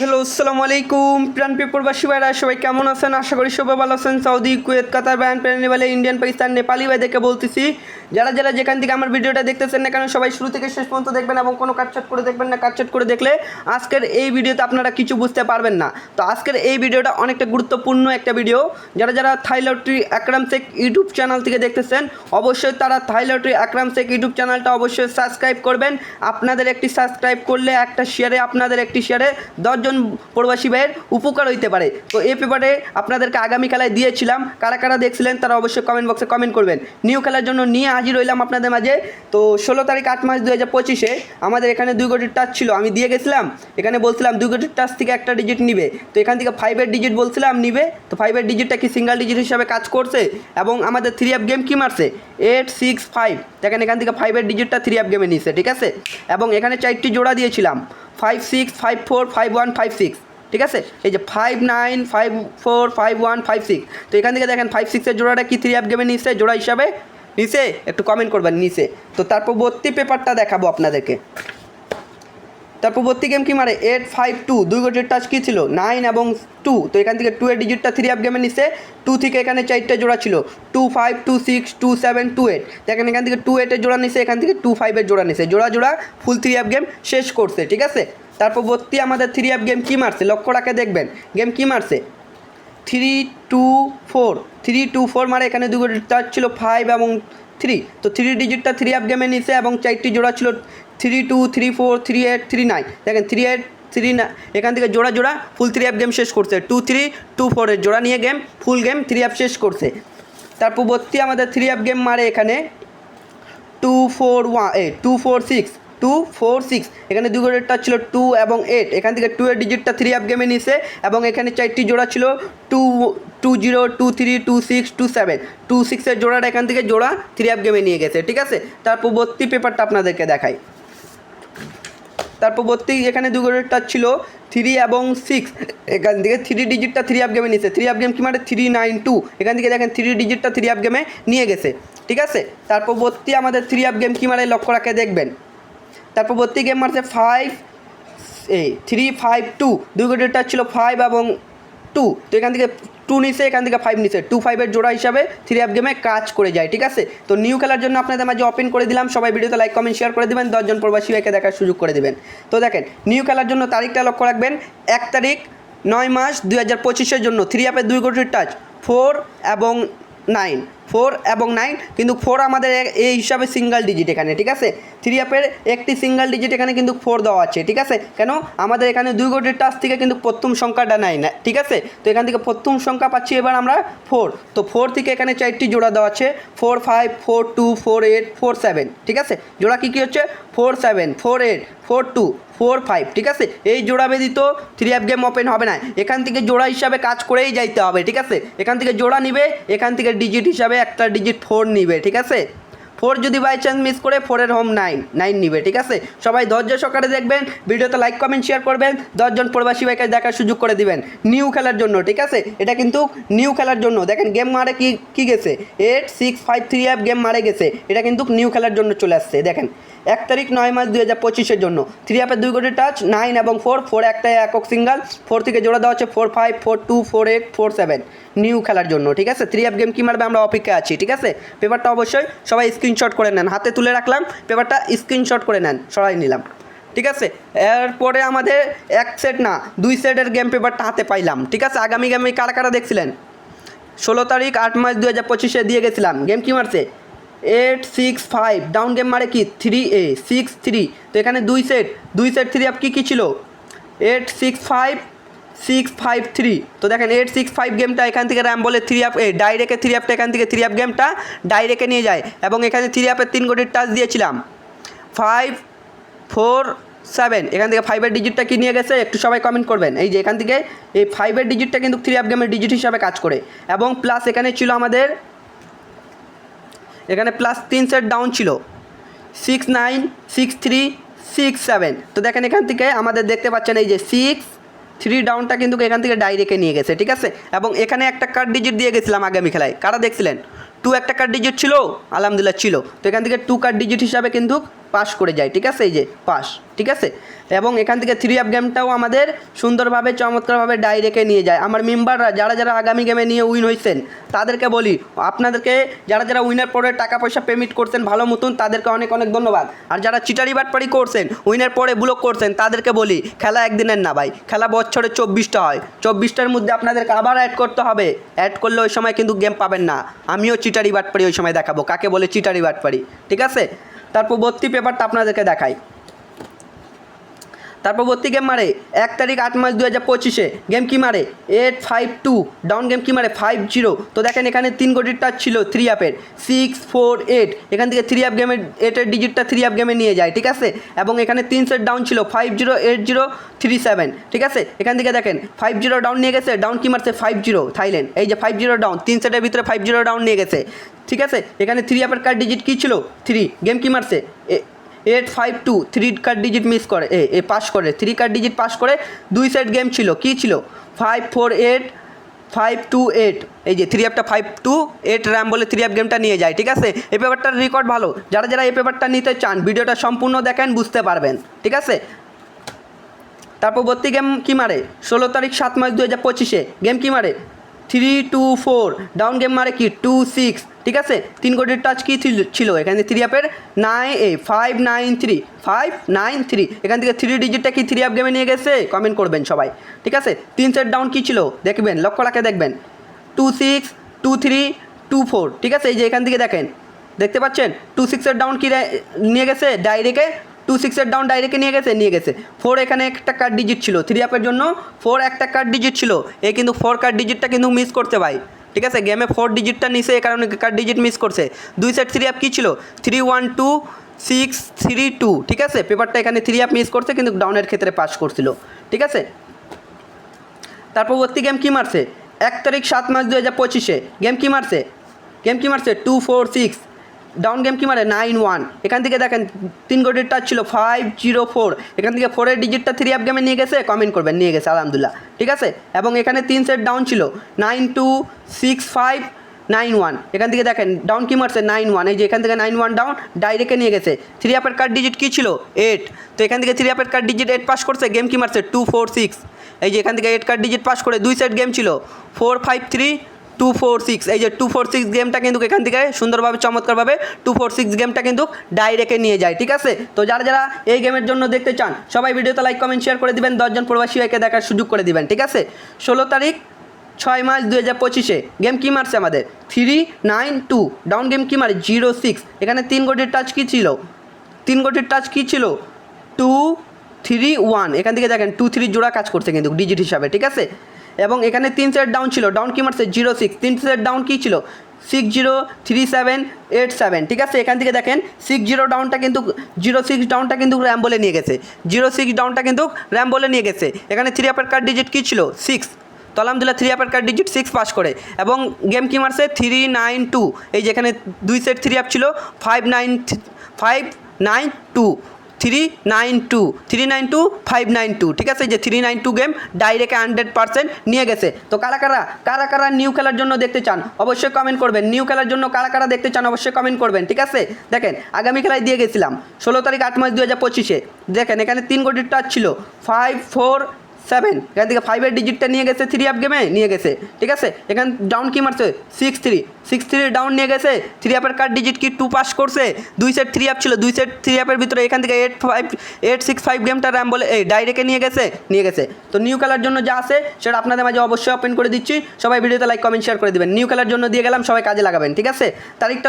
Hello, আসসালামু আলাইকুম প্রাণ প্রবাসী ভাইরা, সবাই কেমন আছেন? আশা করি সবাই ভালো আছেন। সৌদি, কুয়েত, কাতার, বায়ান, পেরানিবালে, ইন্ডিয়ান, পাকিস্তান, নেপালি ভাইদেরকে বলতেছি, যারা যারা যেখান থেকে আমার ভিডিওটা দেখতেছেন না কেন সবাই শুরু থেকে শেষ পর্যন্ত দেখবেন এবং কোনো কাটছাট করে দেখবেন না। কাটছাট করে দেখলে আজকের এই ভিডিওতে আপনারা কিছু বুঝতে পারবেন না। তো আজকের এই ভিডিওটা অনেকটা গুরুত্বপূর্ণ একটা ভিডিও। যারা যারা থাই লটারি আকরাম শেখ ইউটিউব চ্যানেল থেকে দেখতেছেন অবশ্যই তারা থাই লটারি আকরাম শেখ ইউটিউব চ্যানেলটা অবশ্যই সাবস্ক্রাইব করবেন। আপনাদের একটি সাবস্ক্রাইব করলে একটা শেয়ারে, আপনাদের একটি শেয়ারে 10 জন প্রবাসী ভাইয়ের উপকার হইতে পারে। তো এই পেপারে আপনাদেরকে আগামী খেলায় দিয়েছিলাম, কারা কারা দেখছিলেন তারা অবশ্যই কমেন্ট বক্সে কমেন্ট করবেন। নিউ খেলার জন্য নিয়ে হাজির হইলাম আপনাদের মাঝে। তো 16 তারিখ 8 মাস 2025 আমাদের এখানে 2 কোটির টাচ ছিল, আমি দিয়ে গেছিলাম। এখানে বলছিলাম 2 কোটির টাচ থেকে একটা ডিজিট নিবে, তো এখান থেকে 5-এর ডিজিট বলছিলাম নিবে। তো 5-এর ডিজিটটা কি সিঙ্গেল ডিজিট হিসাবে কাজ করছে এবং আমাদের 3 অ্যাপ গেম কি মারছে 865। দেখেন এখান থেকে 5-এর ডিজিটটা 3 অ্যাপ গেমে নিচ্ছে, ঠিক আছে। এবং এখানে 4টি জোড়া দিয়েছিলাম 5 6 5 4 5 1 5 6, ঠিক আছে। এই যে 5 9 5 4 5 1 5 6। তো এখান থেকে দেখেন 5 6-এর জোড়াটা কি 3 অ্যাপ গেমে নিচ্ছে জোড়া হিসাবে নিচে, একটু কমেন্ট করবেন নিচে। তো তারপর ভর্তি পেপারটা দেখাবো আপনাদেরকে। তারপর ভর্তি গেম কি মারে 852, 2 কোটির টাচ কী ছিল 9 এবং 2। তো এখান থেকে 2-এর ডিজিটটা 3 অ্যাপ গেমে নিচ্ছে। 2 থেকে এখানে 4টে জোড়া ছিল 2 5 2 6 2 7 2 8। দেখেন এখান থেকে 2 8-এর জোড়া নিচ্ছে, এখান থেকে 2 5-এর জোড়া নিচ্ছে, জোড়া জোড়া ফুল 3 অ্যাপ গেম শেষ করছে, ঠিক আছে। তারপর ভর্তি আমাদের 3 অ্যাপ গেম কী মারছে লক্ষ্য রাখে দেখবেন। গেম কী মারছে 3 2 4, 3 2 4 মারে এখানে 2 কোটির টাচ ছিল 5 এবং 3। তো 3 ডিজিটটা 3 অ্যাপ গেমে নিচ্ছে এবং 4টি জোড়া ছিল 3 2 3 4 3 8 3 9। দেখেন 3 8 3 9 এখান থেকে জোড়া জোড়া ফুল 3 অ্যাপ গেম শেষ করছে। 2 3 2 4-এর জোড়া নিয়ে গেম ফুল গেম 3 অ্যাপ শেষ করছে। তারপর ভর্তি আমাদের 3 অ্যাপ গেম মারে এখানে 2 4 1 2 4 6 2 4 6। এখানে 2 কোটির টাচ ছিল 2 এবং 8। এখান থেকে 2-এর ডিজিটটা 3 অ্যাপ গেমে নিছে এবং এখানে 4টি জোড়া ছিল 2 2 0 2 3 2 6 2 7। 2 6-এর জোড়াটা এখান থেকে জোড়া 3 অ্যাপ গেমে নিয়ে গেছে, ঠিক আছে। তারপর ভর্তি পেপারটা আপনাদেরকে দেখাই। তারপর ভর্তি এখানে 2 কোটির টাচ ছিল 3 এবং 6। এখান থেকে 3 ডিজিটটা 3 অ্যাপ গেমে নিচ্ছে। 3 অ্যাপ গেম কি মানে 3 9 2। এখান থেকে দেখেন 3 ডিজিটটা 3 অ্যাপ গেমে নিয়ে গেছে, ঠিক আছে। তারপর ভর্তি আমাদের 3 অ্যাপ গেম কি মানে লক্ষ্য রাখে দেখবেন। তারপর ভর্তি গেম মারছে 5 3 5 2। 2 কোটির টাচ ছিল 5 এবং 2। তো এখান থেকে 2 নিচে, এখান থেকে 5 নিচে, 2 5-এর জোড়া হিসাবে 3 অ্যাপ গেমে কাজ করে যায়, ঠিক আছে। তো নিউ খেলার জন্য আপনাদের মাঝে ওপেন করে দিলাম, সবাই ভিডিওতে লাইক কমেন্ট শেয়ার করে দেবেন, 10 জন প্রবাসী ভাইকে দেখার সুযোগ করে দেবেন। তো দেখেন নিউ খেলার জন্য তারিখটা লক্ষ্য রাখবেন 1 তারিখ 9 মাস 2025-এর জন্য 3 অ্যাপের 2 কোটির টাচ 4 এবং 9, 4 এবং 9। কিন্তু 4 আমাদের এই হিসাবে সিঙ্গেল ডিজিট এখানে, ঠিক আছে। 3 অ্যাপের একটি সিঙ্গেল ডিজিট এখানে কিন্তু 4 দেওয়া আছে, ঠিক আছে। কেন আমাদের এখানে 2 কোটির টাচ থেকে কিন্তু প্রথম সংখ্যাটা নেয় না, ঠিক আছে। তো এখান থেকে প্রথম সংখ্যা পাচ্ছি এবার আমরা 4। তো 4 থেকে এখানে 4টি জোড়া দেওয়া আছে 4 5 4 2 4 8 4 7, ঠিক আছে। জোড়া কী কী হচ্ছে 4 7 4 8 4 2 4 5, ঠিক আছে। এই জোড়া ব্যতীত 3 অ্যাপ গেম ওপেন হবে না, এখান থেকে জোড়া হিসাবে কাজ করেই যাইতে হবে, ঠিক আছে। এখান থেকে জোড়া নিবে, এখান থেকে ডিজিট হিসাবে একটা ডিজিট 4 নিবে, ঠিক আছে। 4 যদি বাই চান্স মিস করে 4-এর হোম 9 নিবে, ঠিক আছে। সবাই ধৈর্য সহকারে দেখবেন, ভিডিওতে লাইক কমেন্ট শেয়ার করবেন, 10 জন প্রবাসী ভাইকে দেখার সুযোগ করে দিবেন নিউ খেলার জন্য, ঠিক আছে। এটা কিন্তু নিউ খেলার জন্য। দেখেন গেম মারে কি গেছে 8 6 5 3 অ্যাপ গেম মারে গেছে, এটা কিন্তু নিউ খেলার জন্য চলে আসছে। দেখেন 1 তারিখ 9 মাস 2025-এর জন্য 3 অ্যাপের 2 কোটি টাচ 9 এবং 4 4 একটাই একক সিঙ্গেল। 4 থেকে জোড়া দেওয়া হচ্ছে 4 5 4 2 4 8 4 7 নিউ খেলার জন্য, ঠিক আছে। 3 অ্যাপ গেম কি মারবে আমরা অপেক্ষায় আছি, ঠিক আছে। পেপারটা অবশ্যই সবাই স্ক্রিনশট করে নেন, হাতে তুলে রাখলাম, পেপারটা স্ক্রিনশট করে নেন, সরাই নিলাম, ঠিক আছে। এরপরে আমাদের 1 সেট না 2 সেটের গেম পেপারটা হাতে পাইলাম, ঠিক আছে। আগামী গেমে কারা কারা দেখছিলেন 16 তারিখ 8 মাস 2025-এ দিয়ে গেছিলাম। গেম কি মারছে 8 6 5, ডাউন গেম মারে কি 3 6 3। তো এখানে 2 সেট 3 অ্যাপ কী ছিল 8 6 5 6 5 3। তো দেখেন 8 6 5 গেমটা এখান থেকে র্যাম বলে 3 অ্যাপ ডাইরেক্টে 3 অ্যাপটা এখান থেকে 3 অ্যাপ গেমটা ডাইরেক্টে নিয়ে যায় এবং এখানে 3 অ্যাপের 3 কোটির টাচ দিয়েছিলাম 5 4 7। এখান থেকে 5-এর ডিজিটটা কি নিয়ে গেছে একটু সবাই কমেন্ট করবেন। এই যে এখান থেকে এই 5-এর ডিজিটটা কিন্তু 3 অ্যাপ গেমের ডিজিট হিসাবে কাজ করে এবং প্লাস এখানে ছিল আমাদের এখানে প্লাস 3 সেট ডাউন ছিল 6 9 6 3 6 7। তো দেখেন এখান থেকে আমাদের দেখতে পাচ্ছেন এই যে 6 3 ডাউনটা কিন্তু এখান থেকে ডাইরেক্টে নিয়ে গেছে, ঠিক আছে। এবং এখানে একটা কার্ড ডিজিট দিয়ে গেছিলাম আগামী খেলায়, কারা দেখছিলেন 2 একটা কার্ড ডিজিট ছিল আলহামদুলিল্লাহ ছিল। তো এখান থেকে 2 কার্ড ডিজিট হিসাবে কিন্তু পাস করে যায়, ঠিক আছে, এই যে পাস, ঠিক আছে। এবং এখান থেকে থ্রি আপ গেমটাও আমাদের সুন্দরভাবে চমৎকারভাবে ডাইরেক্টে নিয়ে যায়। আমার মেম্বাররা যারা যারা আগামী গেমে নিয়ে উইন হয়েছেন তাদেরকে বলি, আপনাদেরকে যারা যারা উইনার পরে টাকা পয়সা পেমেন্ট করছেন ভালো মতন, তাদেরকে অনেক অনেক ধন্যবাদ। আর যারা চিটারি বাটপারি করছেন, উইনার পরে ব্লক করছেন, তাদেরকে বলি খেলা একদিনের না ভাই, খেলা বছরে 24টা হয়, 24টার মধ্যে আপনাদেরকে আবার অ্যাড করতে হবে। অ্যাড করলে ওই সময় কিন্তু গেম পাবেন না। আমিও চিটারি বাটপারি ওই সময় দেখাবো কাকে বলে চিটারি বাটপারি, ঠিক আছে। তারপর ভর্তি পেপারটা আপনাদেরকে দেখাই। তারপর ভর্তি গেম মারে 1 তারিখ 8 মার্চ 2025 গেম কি মারে 852, ডাউন গেম কি মারে 50। তো দেখেন এখানে 3 কোটির টাচ ছিল 3 আপের 648, এখান থেকে 3 আপ গেমের 8-এর ডিজিটটা 3 আপ গেমে নিয়ে যায়, ঠিক আছে। এবং এখানে 3 সেট ডাউন ছিল 508037, ঠিক আছে। এখান থেকে দেখেন 50 ডাউন নিয়ে গেছে, ডাউন কি মারছে 50 থাইল্যান্ড, এই যে 50 ডাউন, 3 সেটের ভিতরে 50 ডাউন নিয়ে গেছে, ঠিক আছে। এখানে 3 আপের কার্ড ডিজিট কী ছিল 3, গেম কি মারছে 852, 3 কার্ড ডিজিট মিস করে পাস করে, 3 কার্ড ডিজিট পাস করে। 2 সেট গেম ছিল, কী ছিল 548 528, এই যে 3 আপটা 528 র্যাম বলে 3 আপ গেমটা নিয়ে যায়, ঠিক আছে। এই পেপারটার রেকর্ড ভালো, যারা যারা এই পেপারটা নিতে চান ভিডিওটা সম্পূর্ণ দেখেন, বুঝতে পারবেন, ঠিক আছে। তারপর ভর্তি গেম কি মারে 16 তারিখ 7 মার্চ 2025 গেম কি মারে 324, ডাউন গেম মারে কি 26, ঠিক আছে। 3 কোটির টাচ কি ছিল এখানে 3 আপের 593, এখান থেকে 3 ডিজিটটা কি 3 আপ গেমে নিয়ে গেছে, কমেন্ট করবেন সবাই, ঠিক আছে। 3 সেট ডাউন কি ছিল দেখবেন, লক্ষ্য রাখে দেখবেন 26 23 24, ঠিক আছে। এই যে এখান থেকে দেখেন, দেখতে পাচ্ছেন 26-এর ডাউন কি নিয়ে গেছে ডাইরেক্টে, 26-এর ডাউন ডাইরেক্টে নিয়ে গেছে 4, এখানে একটা কার্ড ডিজিট ছিল 3 আপের জন্য 4 একটা কার্ড ডিজিট ছিল, এ কিন্তু 4 কার্ড ডিজিটটা কিন্তু মিস করতে ভাই, ঠিক আছে। গেমে 4 ডিজিটটা নিছে, এই কারণে কার্ড ডিজিট মিস করছে। 2 সেট 3 আপ কী ছিল 312632, ঠিক আছে। পেপারটা এখানে 3 আপ মিস করছে কিন্তু ডাউনের ক্ষেত্রে পাস করছিল, ঠিক আছে। তারপর ভর্তি গেম কী মারছে 1 তারিখ 7 মার্চ 2025 গেম কি মারছে 246, ডাউন গেম কি মারে 91, এখান থেকে দেখেন 3 কোটির টাচ ছিল 504, এখান থেকে 4-এর ডিজিটটা 3 আপ গেমে নিয়ে গেছে, কমেন্ট করবেন নিয়ে গেছে আলহামদুলিল্লাহ, ঠিক আছে। এবং এখানে 3 সেট ডাউন ছিল 926591, এখান থেকে দেখেন ডাউন কি মারছে 91, এই যে এখান থেকে 91 ডাউন ডাইরেক্টে নিয়ে গেছে। 3 আপের কার্ড ডিজিট কী ছিল 8, তো এখান থেকে 3 আপের কার্ড ডিজিট 8 পাস করছে, গেম কি মারছে 246, এই যে এখান থেকে 8 কার্ড ডিজিট পাস করে। 2 সেট গেম ছিল 453246, এই যে 246 গেমটা কিন্তু এখান থেকে সুন্দরভাবে চমৎকারভাবে 246 গেমটা কিন্তু ডাইরেক্টে নিয়ে যায়, ঠিক আছে। তো যারা যারা এই গেমের জন্য দেখতে চান সবাই ভিডিওতে লাইক কমেন্ট শেয়ার করে দিবেন, 10 জন প্রবাসী ভাইকে দেখার সুযোগ করে দিবেন, ঠিক আছে। 16 তারিখ 6 মার্চ 2025 গেম কি মারছে আমাদের 392, ডাউন গেম কি মারে 06, এখানে 3 কোটির টাচ কী ছিল 231, এখান থেকে দেখেন 2-3 জোড়া কাজ করছে কিন্তু ডিজিট হিসাবে, ঠিক আছে। এবং এখানে 3 সেট ডাউন ছিল, ডাউন কি মারছে 06, 3 সেট ডাউন কী ছিল 603787, ঠিক আছে। এখান থেকে দেখেন 60 ডাউনটা কিন্তু 06 ডাউনটা কিন্তু র্যাম বলে নিয়ে গেছে, 06 ডাউনটা কিন্তু র্যাম বলে নিয়ে গেছে। এখানে 3 আপের কার্ড ডিজিট কী ছিল 6, তো আলহামদুলিল্লাহ 3 আপের কার্ড ডিজিট 6 পাস করে। এবং গেম কি মারছে 392, এই যে এখানে 2 সেট 3 আপ ছিল 592, ঠিক আছে। যে 392 গেম ডাইরেক্ট 100% নিয়ে গেছে। তো কারা কারা নিউ খেলার জন্য দেখতে চান অবশ্যই কমেন্ট করবেন, নিউ খেলার জন্য কারা দেখতে চান অবশ্যই কমেন্ট করবেন, ঠিক আছে। দেখেন আগামী খেলায় দিয়ে গেছিলাম 16 তারিখ 8 মার্চ 2025, দেখেন এখানে 3 কোটির টাচ ছিল 547, এখান থেকে 5-এর ডিজিটটা নিয়ে গেছে 3 আপ গেমে নিয়ে গেছে, ঠিক আছে। এখানে ডাউন কি মারছে 63 ডাউন নিয়ে গেছে। 3 আপের কার্ড ডিজিট কি 2 পাস করছে। 2 সেট 3 আপ ছিল, 2 সেট 3 আপের ভিতরে এখান থেকে 865 গেমটা র্যাম বলে ডাইরেক্টে নিয়ে গেছে। তো নিউ খেলার জন্য যা আছে সেটা আপনাদের মাঝে অবশ্যই ওপেন করে দিচ্ছি, সবাই ভিডিওতে লাইক কমেন্ট শেয়ার করে দিবেন। নিউ খেলার জন্য দিয়ে গেলাম, সবাই কাজে লাগাবেন, ঠিক আছে। তারিখটা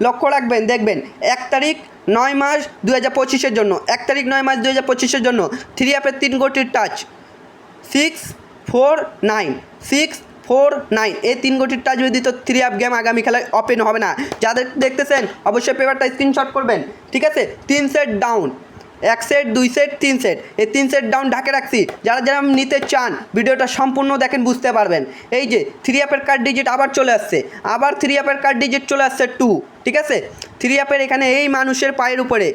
লক্ষ্য রাখবেন, দেখবেন 1 তারিখ 9 মার্চ 2025 জন্য 1 তারিখ 9 মার্চ 2025 জন্য 3 আপের 3 কোটির টাচ 649, এই 3 কোটির টাচ যদি তো 3 আপ গেম আগামী খেলায় ওপেন হবে না। যাদের দেখতেছেন অবশ্যই পেপারটা স্ক্রিনশট করবেন, ঠিক আছে। 3 set down, 1 set 2 set 3 set, এই 3 সেট ডাউন ঢাকে রাখছি। যারা নিতে চান ভিডিওটা সম্পূর্ণ দেখেন, বুঝতে পারবেন। এই যে 3 আপের কার্ড ডিজিট আবার চলে আসছে, 3 আপের কার্ড ডিজিট চলে আসছে 2, ঠিক আছে। 3 আপের এখানে এই মানুষের পায়ের উপরে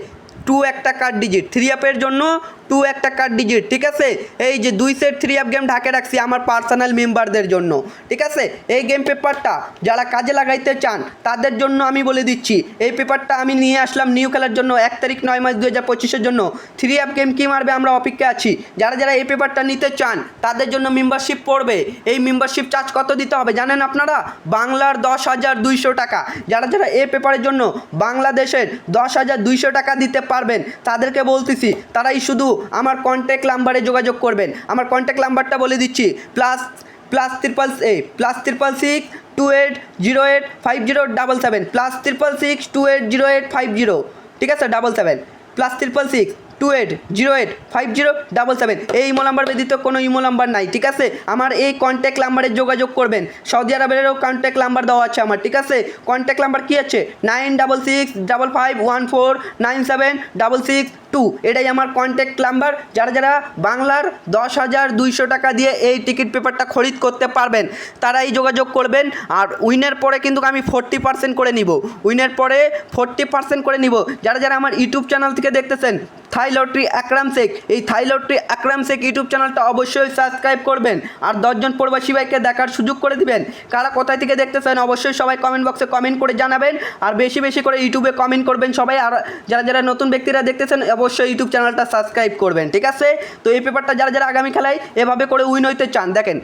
2 একটা কার্ড ডিজিট, 3 আপের জন্য টু একটা কার্ড ডিজিট, ঠিক আছে। এই যে 2 সেট 3 অ্যাপ গেম ঢাকে রাখছি আমার পার্সোনাল মেম্বারদের জন্য, ঠিক আছে। এই গেম পেপারটা যারা কাজে লাগাইতে চান তাদের জন্য আমি বলে দিচ্ছি, এই পেপারটা আমি নিয়ে আসলাম নিউ খেলার জন্য 1 তারিখ 9 মাস 2025-এর জন্য। 3 অ্যাপ গেম কি মারবে আমরা অপেক্ষায় আছি। যারা যারা এই পেপারটা নিতে চান তাদের জন্য মেম্বারশিপ পড়বে। এই মেম্বারশিপ চার্জ কত দিতে হবে জানেন আপনারা? বাংলার 10,200 টাকা। যারা যারা এই পেপারের জন্য বাংলাদেশের 10,200 টাকা দিতে পারবেন তাদেরকে বলতেছি তারাই শুধু আমার কন্ট্যাক্ট নাম্বারে যোগাযোগ করবেন। আমার কন্ট্যাক্ট নাম্বারটা বলে দিচ্ছি, +66628085077 +666280850, ঠিক আছে 77 +66628085077। এই ইমো নাম্বার ব্যতীত কোনো ইমো নাম্বার নাই, ঠিক আছে। আমার এই কন্ট্যাক্ট নাম্বারে যোগাযোগ করবেন। সৌদি আরবেরও কন্ট্যাক্ট নাম্বার দেওয়া আছে আমার, ঠিক আছে। কন্ট্যাক্ট নাম্বার কী আছে? 966551497662, এটাই আমার কন্ট্যাক্ট নাম্বার। যারা যারা বাংলার 10,200 টাকা দিয়ে এই টিকিট পেপারটা খরিদ করতে পারবেন তারাই যোগাযোগ করবেন। আর উইনের পরে কিন্তু আমি 40% করে নিব, উইনের পরে 40% করে নিব। যারা যারা আমার ইউটিউব চ্যানেল থেকে দেখতেছেন থাই লটারি আকরাম শেখ, এই থাই লটারি আকরাম শেখ ইউটিউব চ্যানেলটা অবশ্যই সাবস্ক্রাইব করবেন আর 10 জন প্রবাসী ভাইকে দেখার সুযোগ করে দিবেন। কারা কোথায় থেকে দেখতেছেন অবশ্যই সবাই কমেন্ট বক্সে কমেন্ট করে জানাবেন, আর বেশি বেশি করে ইউটিউবে কমেন্ট করবেন সবাই। আর যারা যারা নতুন ব্যক্তিরা দেখতেছেন অবশ্যই ইউটিউব চ্যানেলটা সাবস্ক্রাইব করবেন, ঠিক আছে। তো এই পেপারটা যারা যারা আগামী খেলায় এভাবে করে উইন হইতে চান, দেখেন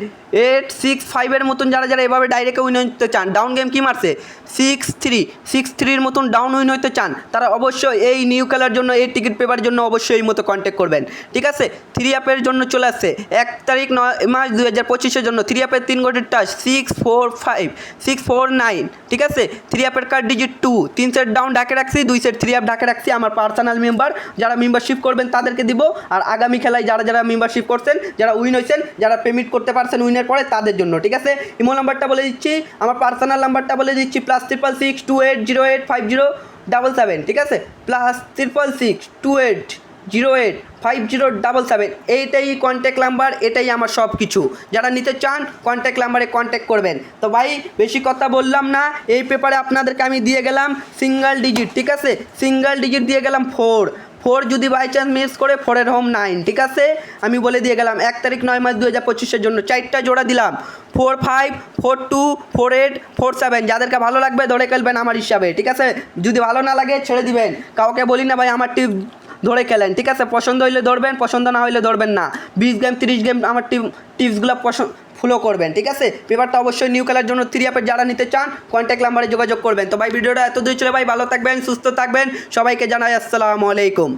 865-এর মতন যারা যারা এভাবে ডাইরেক্টে উইন হইতে চান, ডাউন গেম কি মারছে 6-3-6-3-এর মতন ডাউন উইন হইতে চান, তারা অবশ্যই এই নিউ খেলার জন্য এই টিকিট পেপারের জন্য অবশ্যই এই মতো কন্ট্যাক্ট করবেন, ঠিক আছে। 3 অ্যাপের জন্য চলে আসছে 1 তারিখ 9 মাস 2025-এর জন্য 3 অ্যাপের 3 গোটের টাচ 645-649, ঠিক আছে। 3 অ্যাপের কার্ড ডিজিট 2, 3 সেট ডাউন ঢাকে রাখছি, 2 সেট 3 অ্যাপ ঢাকে রাখছি আমার পার্সোনাল মেম্বার। যারা মেম্বারশিপ করবেন তাদেরকে দিব, আর আগামী খেলায় যারা যারা মেম্বারশিপ করছেন, যারা উইন হয়েছেন, যারা পেমেন্ট করতে পারছেন উইনের পরে তাদের জন্য, ঠিক আছে। ইমো নাম্বারটা বলে দিচ্ছি, আমার পার্সোনাল নাম্বারটা বলে দিচ্ছি +66628085077, ঠিক আছে +66628085077। এইটাই কন্ট্যাক্ট নাম্বার, এটাই আমার সব কিছু। যারা নিতে চান কন্ট্যাক্ট নাম্বারে কন্ট্যাক্ট করবেন। তো ভাই বেশি কথা বললাম না, এই পেপারে আপনাদেরকে আমি দিয়ে গেলাম সিঙ্গেল ডিজিট, ঠিক আছে। সিঙ্গেল ডিজিট দিয়ে গেলাম 4 যদি বাই চান্স মিস করে 4-এর হোম 9, ঠিক আছে। আমি বলে দিয়ে গেলাম 1 তারিখ 9 মাস 2025-এর জন্য 4টা জোড়া দিলাম 4-5 4-2 4-8 4-7। যাদেরকে ভালো লাগবে ধরে খেলবেন আমার হিসাবে, ঠিক আছে। যদি ভালো না লাগে ছেড়ে দিবেন, কাউকে বলি না ভাই আমার টিপ ধরে খেলেন, ঠিক আছে। পছন্দ হইলে ধরবেন, পছন্দ না হইলে ধরবেন না। 20 গেম 30 গেম আমার টিপসগুলো ফলো করবেন, ঠিক আছে। পেপারটা অবশ্যই নিউ খেলার জন্য 3 অ্যাপের যারা নিতে চান কন্ট্যাক্ট নাম্বারে যোগাযোগ করবেন। তো ভাই ভিডিওটা এত দূর ছিল ভাই, ভালো থাকবেন, সুস্থ থাকবেন, সবাইকে জানাই আসসালামু আলাইকুম।